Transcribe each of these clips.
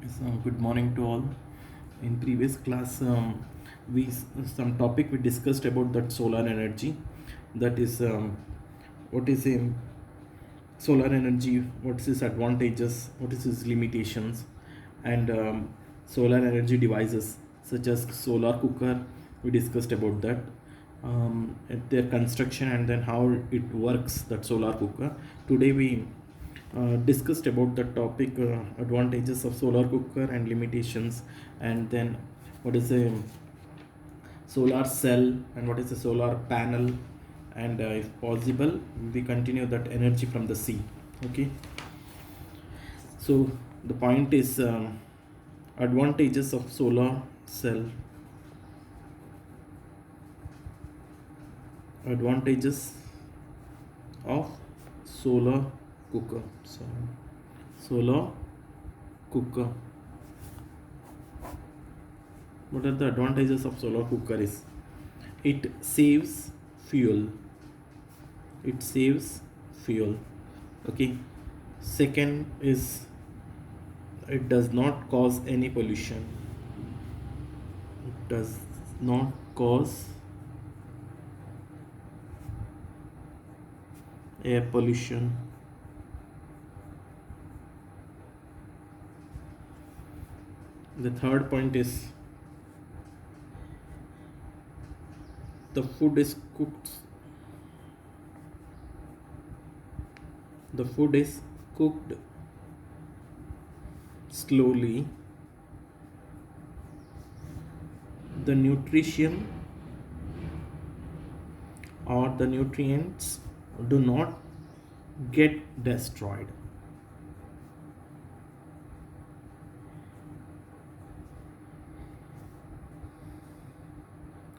So good morning to all. In previous class, we some topic we discussed about that solar energy. That is, what is a solar energy? What is its advantages? What is its limitations? And solar energy devices such as solar cooker. We discussed about that. At their construction and then how it works. That solar cooker. Today we discussed about the topic advantages of solar cooker and limitations, and then what is a solar cell and what is a solar panel, and if possible we continue that energy from the sea. Okay, so the point is advantages of solar cell, advantages of solar cooker. So solar cooker, what are the advantages of solar cooker is it saves fuel, it saves fuel. Okay, second is it does not cause any pollution, it does not cause air pollution. The third point is the food is cooked, the food is cooked slowly, the nutrition or the nutrients do not get destroyed.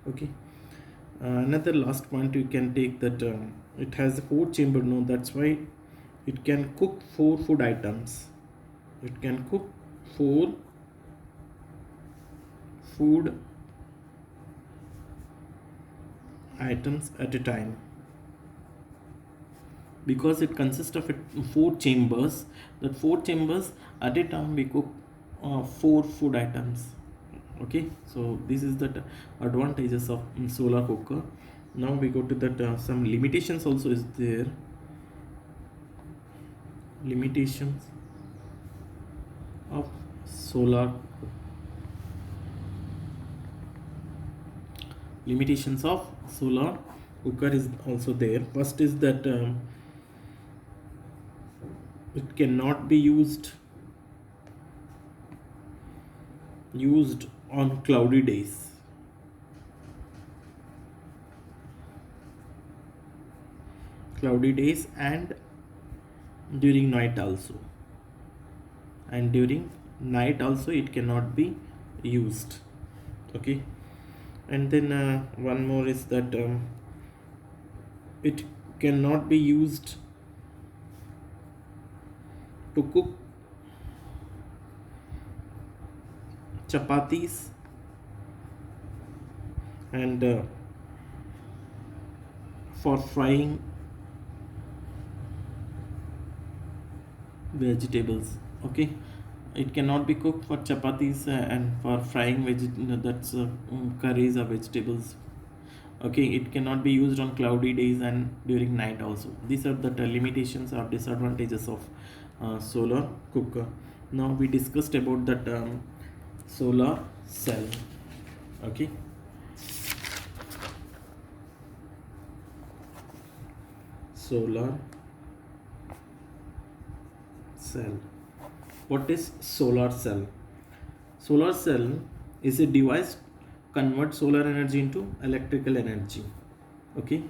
Okay, another last point you can take that it has a 4 chamber. No, that's why it can cook 4 food items, it can cook 4 food items at a time, because it consists of 4 chambers. That 4 chambers at a time we cook 4 food items. Okay, so this is the advantages of solar cooker. Now we go to that some limitations also is there. Limitations of solar, limitations of solar cooker is also there. First is that it cannot be used on cloudy days. Cloudy days and during night also, and during night also it cannot be used. Okay, and then one more is that it cannot be used to cook chapatis and for frying vegetables. Okay, it cannot be cooked for chapatis and for frying curries or vegetables. Okay, it cannot be used on cloudy days and during night also. These are the limitations or disadvantages of solar cooker. Now we discussed about that solar cell. Okay, solar cell. What is solar cell? Solar cell is a device convert solar energy into electrical energy. Okay,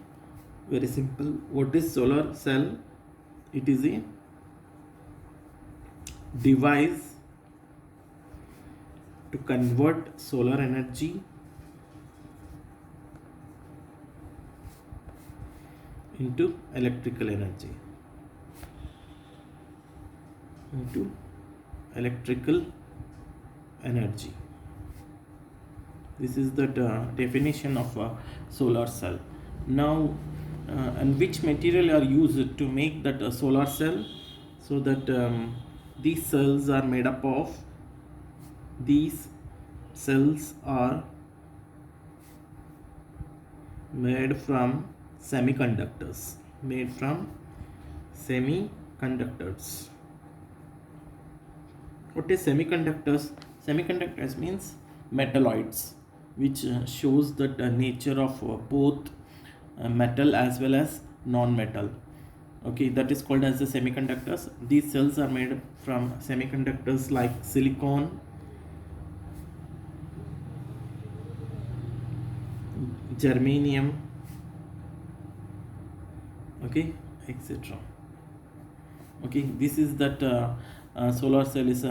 very simple. What is solar cell? It is a device to convert solar energy into electrical energy, into electrical energy. This is the definition of a solar cell. Now and which material are used to make that solar cell? So that these cells are made up of These cells are made from semiconductors. Made from semiconductors. What is semiconductors? Semiconductors means metalloids, which shows the nature of both metal as well as non-metal. Okay, that is called as the semiconductors. These cells are made from semiconductors like silicon, germanium, okay, etc. Okay, this is that solar cell is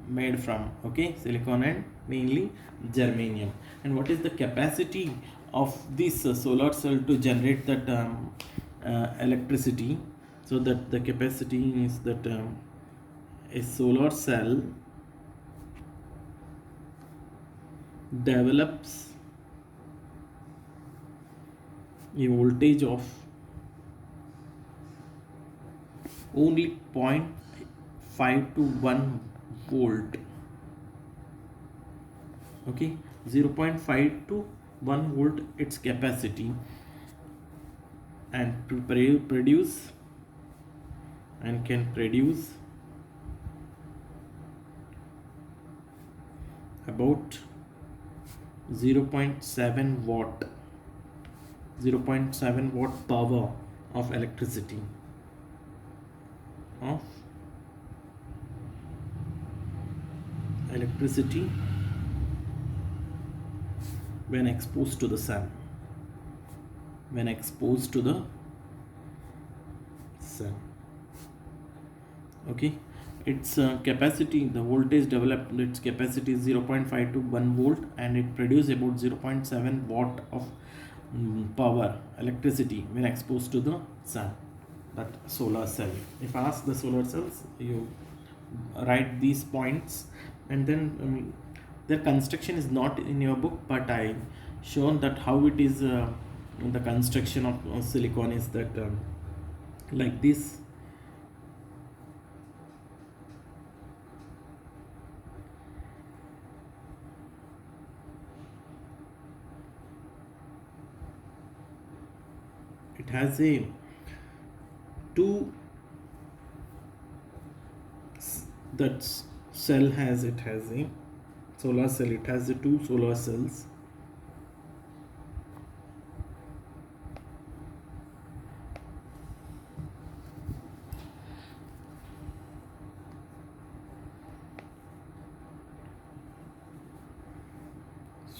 made from, okay, silicon and mainly germanium. And what is the capacity of this solar cell to generate that electricity? So that the capacity is that a solar cell develops a voltage of only 0.5 to 1 volt. Okay, 0.5 to 1 volt its capacity, and to produce and can produce about 0.7 watt 0.7 watt power of electricity when exposed to the sun. Okay, its capacity, the voltage developed, its capacity is 0.5 to 1 volt, and it produces about 0.7 watt of power electricity when exposed to the sun. That solar cell. If asked the solar cells, you write these points, and then their construction is not in your book, but I shown that how it is the construction of silicon is that like this. It has a two that cell has, it has a solar cell, it has the two solar cells.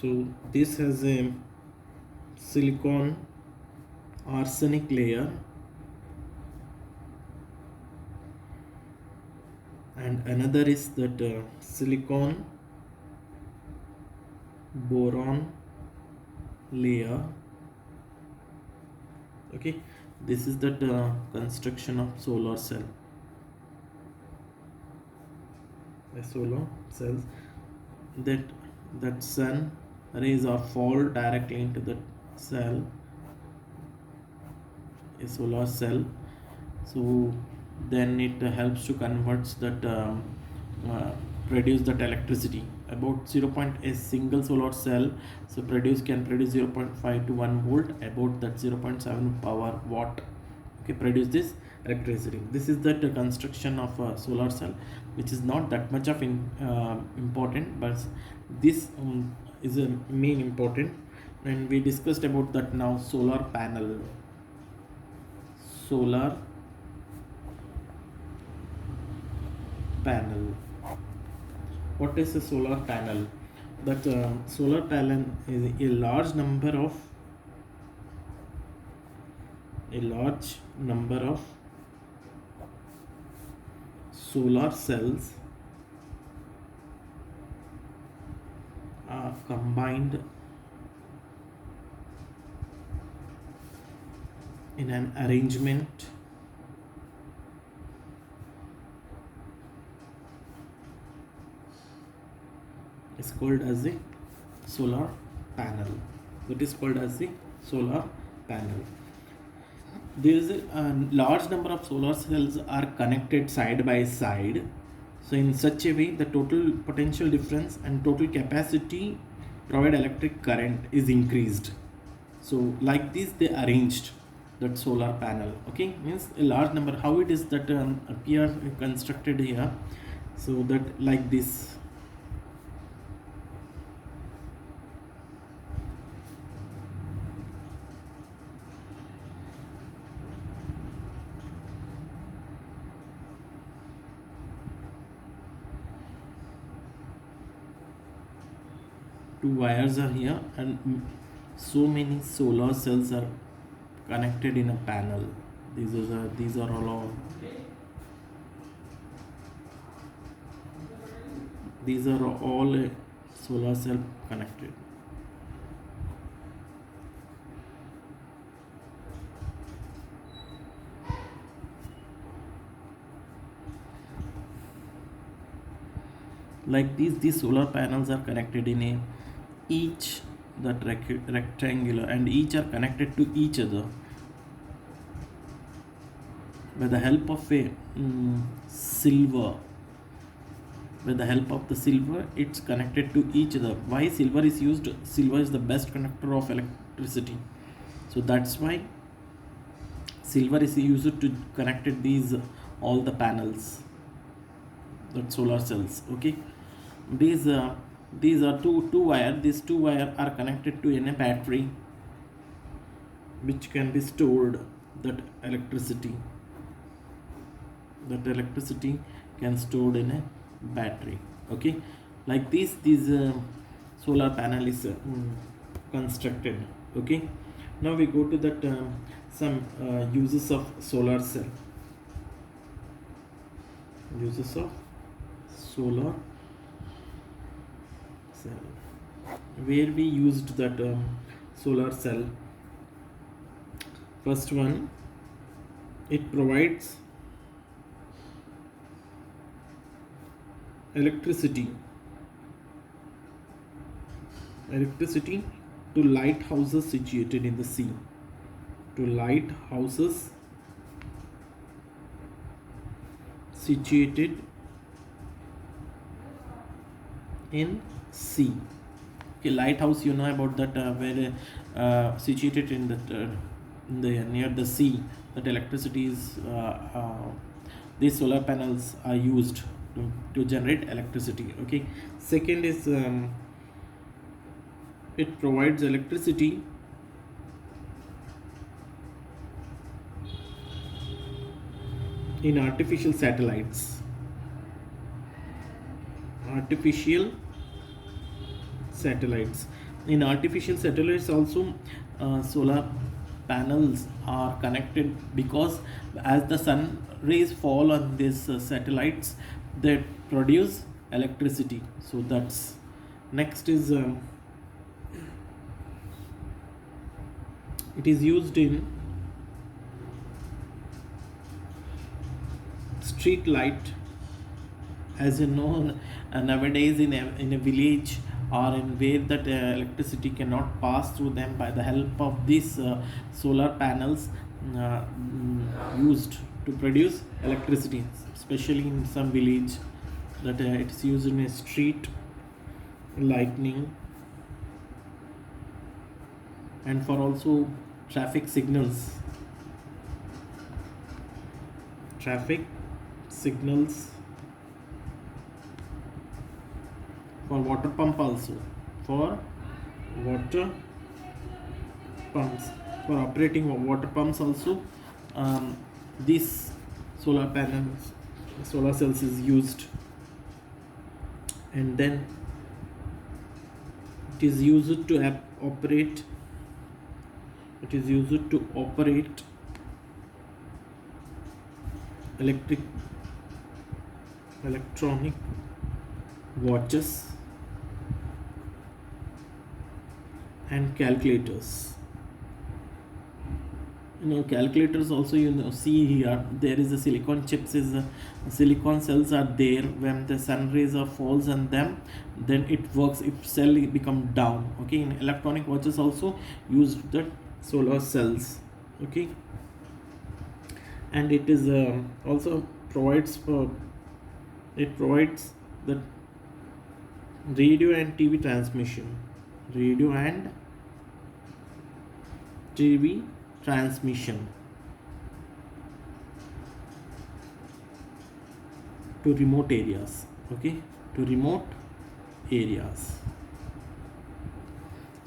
So this has a silicon arsenic layer, and another is that silicon boron layer. Okay, this is the construction of solar cell. A solar cells, that sun rays are fall directly into the cell, a solar cell. So then it helps to convert that produce that electricity about 0. A single solar cell so can produce 0.5 to 1 volt, about that 0.7 power watt. Okay, produce this electricity. This is the construction of a solar cell, which is not that much of important, but this is a main important. And we discussed about that. Now solar panel. What is a solar panel? That solar panel is a large number of solar cells are combined in an arrangement is called as a solar panel. It is called as the solar panel. There is a large number of solar cells are connected side by side. So in such a way, the total potential difference and total capacity provide electric current is increased. So like this they arranged that solar panel. Okay, means a large number. How it is that appear constructed here? So that like this. Two wires are here and so many solar cells are connected in a panel. These are all these are all a solar cell connected. Like these solar panels are connected in a each that rectangular, and each are connected to each other with the help of a silver. With the help of the silver, it's connected to each other. Why silver is used? Silver is the best conductor of electricity, so that's why silver is used to connect these all the panels, that solar cells. Okay, these are two wire. These two wire are connected to in a battery, which can be stored that electricity. That electricity can stored in a battery. Okay, like these solar panel is constructed. Okay, now we go to that some uses of solar cell. Uses of solar cell, where we used that solar cell. First one, it provides electricity to lighthouses situated in the sea. To lighthouses situated in sea. Okay, lighthouse, you know about that, where situated in the near the sea, that electricity is these solar panels are used to generate electricity. Okay, second is it provides electricity in artificial satellites. In artificial satellites also, solar panels are connected, because as the sun rays fall on these satellites, they produce electricity. So that's next is it is used in street light. As you know, nowadays in a village or in where that electricity cannot pass through them, by the help of these solar panels used to produce electricity, especially in some village, that it's used in a street lightning, and for also traffic signals for water pump also, for water pumps, for operating water pumps also, this solar panels, solar cells is used. And then it is used to operate electronic watches and calculators. Calculators also, see here, there is a silicon chips, silicon cells are there. When the sun rays falls on them, then it works, if cell become down. Okay, in electronic watches also used the solar cells. Okay, and it is also provides for It provides the radio and TV transmission. Radio and TV transmission to remote areas. Okay, to remote areas.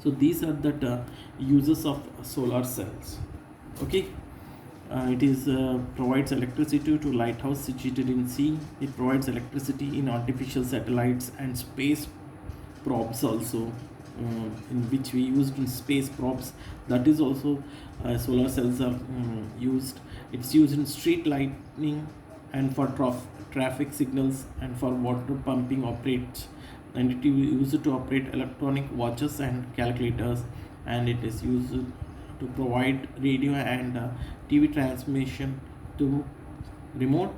So these are the uses of solar cells. Okay, it is provides electricity to lighthouse situated in sea. It provides electricity in artificial satellites and space probes also, in which we used in space probes. That is also solar cells are used. It's used in street lighting and for traffic signals and for water pumping operates, and it is used to operate electronic watches and calculators, and it is used to provide radio and TV transmission to remote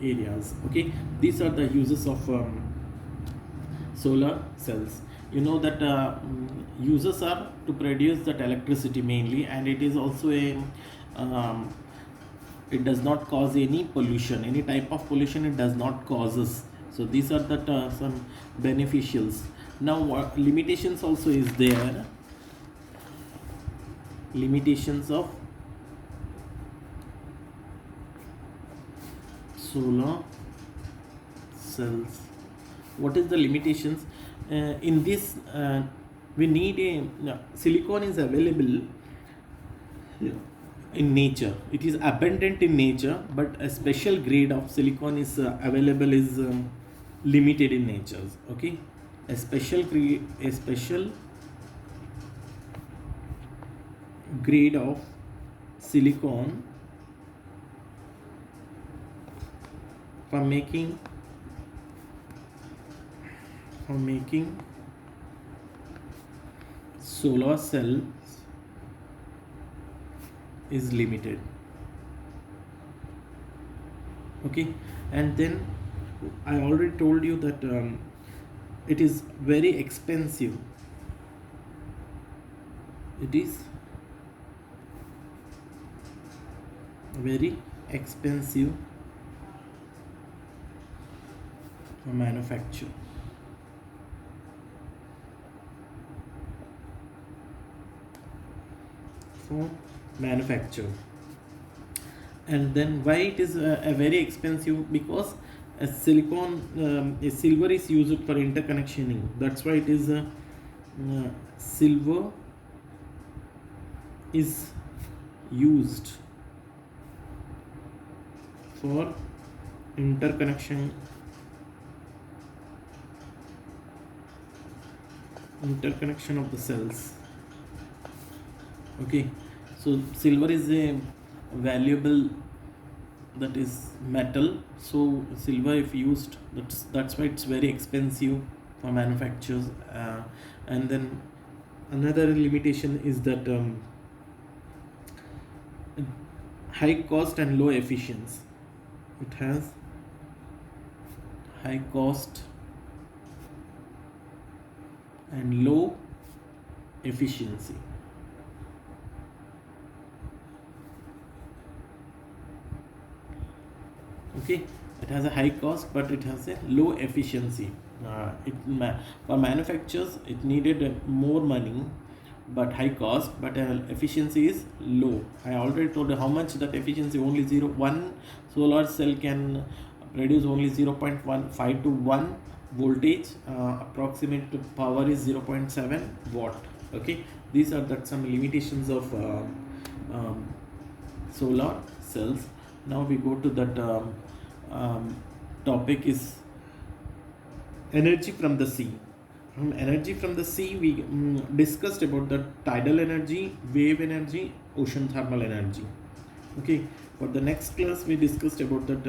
areas. Okay, these are the uses of solar cells. You know that uses are to produce that electricity mainly, and it is also a it does not cause any pollution, any type of pollution it does not causes. So these are the some beneficials. Now limitations also is there. Limitations of solar cells. What is the limitations? In this we need a silicon is available in nature. It is abundant in nature, but a special grade of silicon is available is limited in nature. Okay, a special grade of silicon for making solar cells is limited. Okay, and then I already told you that it is very expensive. It is very expensive for manufacture. And then why it is a very expensive? Because a silicon a silver is used for interconnectioning. That's why it is silver is used for interconnection of the cells. Okay, so silver is a valuable, that is metal. So silver if used, that's why it's very expensive for manufacturers. And then another limitation is that high cost and low efficiency. It has high cost and low efficiency. Okay, it has a high cost but it has a low efficiency. For manufacturers it needed more money but high cost, but efficiency is low. I already told you how much that efficiency. Only 1 solar cell can produce only 0.15 to 1 voltage. Approximate power is 0.7 watt. Okay, these are some limitations of solar cells. Now we go to that topic is energy from the sea. Energy from the sea, we discussed about the tidal energy, wave energy, ocean thermal energy. Okay, for the next class we discussed about that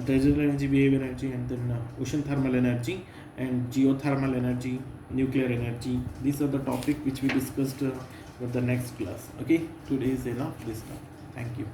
tidal energy, wave energy, and then ocean thermal energy and geothermal energy, nuclear energy. These are the topic which we discussed for the next class. Okay, today is enough this time. Thank you.